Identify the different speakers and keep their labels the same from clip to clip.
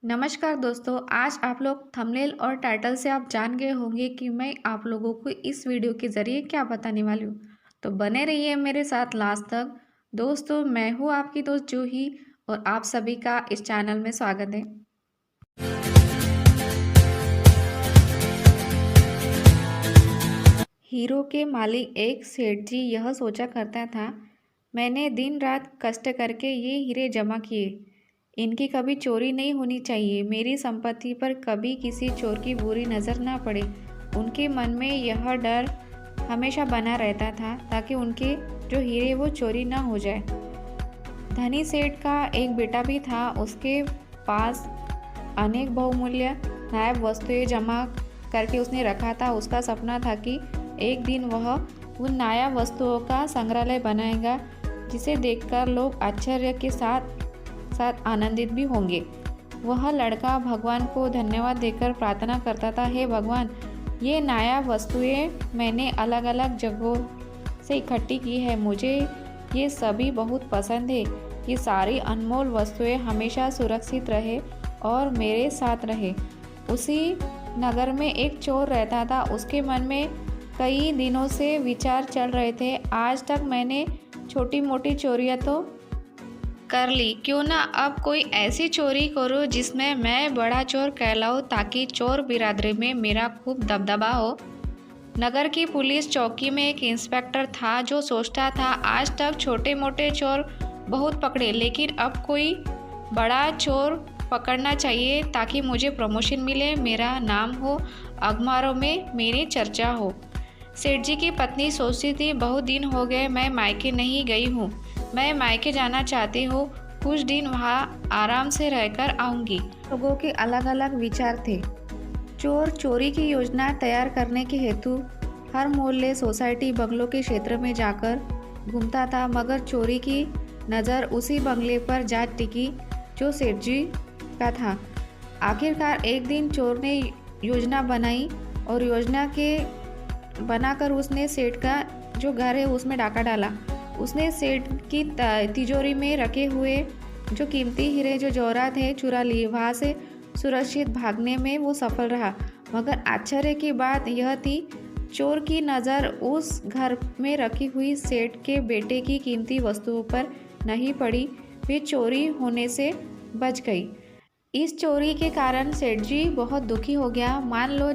Speaker 1: नमस्कार दोस्तों, आज आप लोग थंबनेल और टाइटल से आप जान गए होंगे कि मैं आप लोगों को इस वीडियो के ज़रिए क्या बताने वाली हूँ। तो बने रहिए मेरे साथ लास्ट तक। दोस्तों, मैं हूँ आपकी दोस्त जूही और आप सभी का इस चैनल में स्वागत है। हीरो के मालिक एक सेठ जी यह सोचा करता था, मैंने दिन रात कष्ट करके ये हीरे जमा किए, इनकी कभी चोरी नहीं होनी चाहिए, मेरी संपत्ति पर कभी किसी चोर की बुरी नज़र ना पड़े। उनके मन में यह डर हमेशा बना रहता था ताकि उनके जो हीरे वो चोरी ना हो जाए। धनी सेठ का एक बेटा भी था, उसके पास अनेक बहुमूल्य नायाब वस्तुएं जमा करके उसने रखा था। उसका सपना था कि एक दिन वह उन नायाब वस्तुओं का संग्रहालय बनाएगा जिसे देखकर लोग आश्चर्य के साथ साथ आनंदित भी होंगे। वह लड़का भगवान को धन्यवाद देकर प्रार्थना करता था, हे भगवान, ये नायाब वस्तुएं मैंने अलग अलग जगहों से इकट्ठी की है, मुझे ये सभी बहुत पसंद है। ये सारी अनमोल वस्तुएं हमेशा सुरक्षित रहे और मेरे साथ रहे। उसी नगर में एक चोर रहता था, उसके मन में कई दिनों से विचार चल रहे थे, आज तक मैंने छोटी मोटी चोरियां तो कर ली, क्यों ना अब कोई ऐसी चोरी करूं जिसमें मैं बड़ा चोर कहलाऊं ताकि चोर बिरादरी में मेरा खूब दबदबा हो। नगर की पुलिस चौकी में एक इंस्पेक्टर था जो सोचता था, आज तक छोटे मोटे चोर बहुत पकड़े, लेकिन अब कोई बड़ा चोर पकड़ना चाहिए ताकि मुझे प्रमोशन मिले, मेरा नाम हो, अखबारों में मेरी चर्चा हो। सेठ जी की पत्नी सोचती थी, बहुत दिन हो गए मैं मायके नहीं गई हूँ, मैं मायके जाना चाहती हूँ, कुछ दिन वहाँ आराम से रहकर आऊँगी। लोगों के अलग अलग विचार थे। चोर चोरी की योजना तैयार करने के हेतु हर मोहल्ले, सोसाइटी, बंगलों के क्षेत्र में जाकर घूमता था, मगर चोरी की नज़र उसी बंगले पर जा टिकी जो सेठ जी का था। आखिरकार एक दिन चोर ने योजना बनाई और योजना के बनाकर उसने सेठ का जो घर है उसमें डाका डाला। उसने सेठ की तिजोरी में रखे हुए जो कीमती हीरे जो जवाहरात है चुरा लिए। वहाँ से सुरक्षित भागने में वो सफल रहा, मगर आश्चर्य की बात यह थी, चोर की नज़र उस घर में रखी हुई सेठ के बेटे की कीमती वस्तुओं पर नहीं पड़ी, वे चोरी होने से बच गई। इस चोरी के कारण सेठ जी बहुत दुखी हो गया, मान लो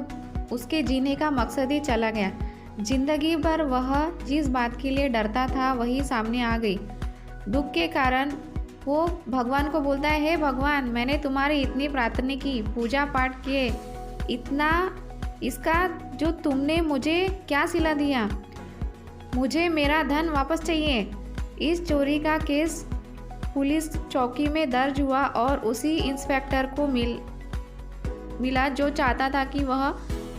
Speaker 1: उसके जीने का मकसद ही चला गया। जिंदगी भर वह जिस बात के लिए डरता था वही सामने आ गई। दुख के कारण वो भगवान को बोलता है, हे भगवान, मैंने तुम्हारी इतनी प्रार्थना की, पूजा पाठ किए, इतना इसका जो तुमने मुझे क्या सिला दिया, मुझे मेरा धन वापस चाहिए। इस चोरी का केस पुलिस चौकी में दर्ज हुआ और उसी इंस्पेक्टर को मिला जो चाहता था कि वह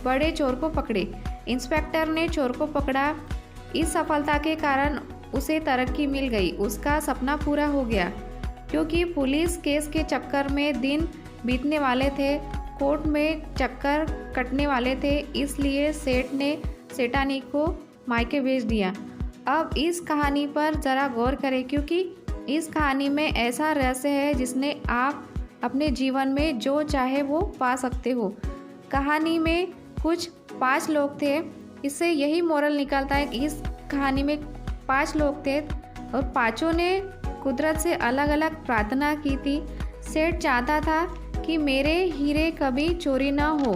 Speaker 1: बड़े चोर को पकड़े। इंस्पेक्टर ने चोर को पकड़ा। इस सफलता के कारण उसे तरक्की मिल गई, उसका सपना पूरा हो गया। क्योंकि पुलिस केस के चक्कर में दिन बीतने वाले थे, कोर्ट में चक्कर कटने वाले थे, इसलिए सेठ ने सेठानी को मायके भेज दिया। अब इस कहानी पर ज़रा गौर करें, क्योंकि इस कहानी में ऐसा रहस्य है जिसने आप अपने जीवन में जो चाहे वो पा सकते हो। कहानी में कुछ 5 लोग थे, इससे यही मोरल निकलता है कि इस कहानी में 5 लोग थे और पांचों ने कुदरत से अलग अलग प्रार्थना की थी। सेठ चाहता था कि मेरे हीरे कभी चोरी ना हो,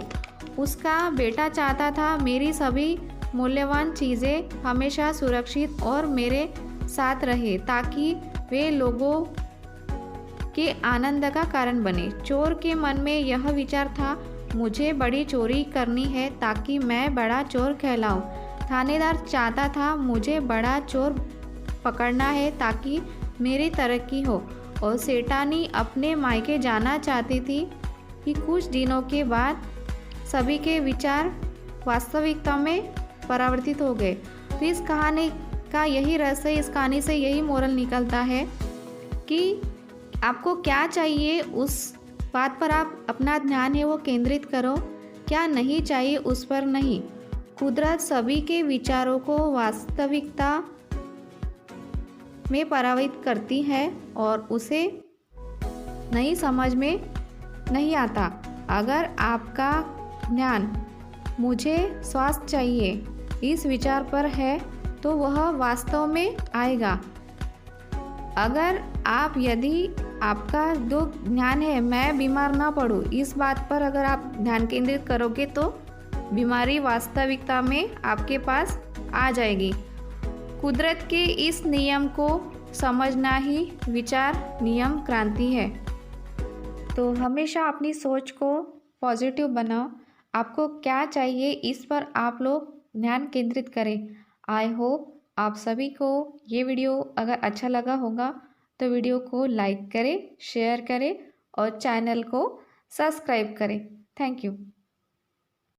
Speaker 1: उसका बेटा चाहता था मेरी सभी मूल्यवान चीज़ें हमेशा सुरक्षित और मेरे साथ रहे ताकि वे लोगों के आनंद का कारण बने। चोर के मन में यह विचार था, मुझे बड़ी चोरी करनी है ताकि मैं बड़ा चोर कहलाऊं। थानेदार चाहता था, मुझे बड़ा चोर पकड़ना है ताकि मेरी तरक्की हो। और सेठानी अपने मायके जाना चाहती थी कि कुछ दिनों के बाद सभी के विचार वास्तविकता में परावर्तित हो गए। तो इस कहानी का यही रहस्य, इस कहानी से यही मोरल निकलता है कि आपको क्या चाहिए उस बात पर आप अपना ध्यान है वो केंद्रित करो, क्या नहीं चाहिए उस पर नहीं। कुदरत सभी के विचारों को वास्तविकता में परावर्तित करती है और उसे नई समझ में नहीं आता। अगर आपका ध्यान मुझे स्वास्थ्य चाहिए इस विचार पर है तो वह वास्तव में आएगा। अगर आप यदि आपका जो ध्यान है मैं बीमार ना पड़ूं इस बात पर अगर आप ध्यान केंद्रित करोगे तो बीमारी वास्तविकता में आपके पास आ जाएगी। कुदरत के इस नियम को समझना ही विचार नियम क्रांति है। तो हमेशा अपनी सोच को पॉजिटिव बनाओ। आपको क्या चाहिए इस पर आप लोग ध्यान केंद्रित करें। आई होप आप सभी को ये वीडियो अगर अच्छा लगा होगा तो वीडियो को लाइक करें, शेयर करें और चैनल को सब्सक्राइब करें। Thank you.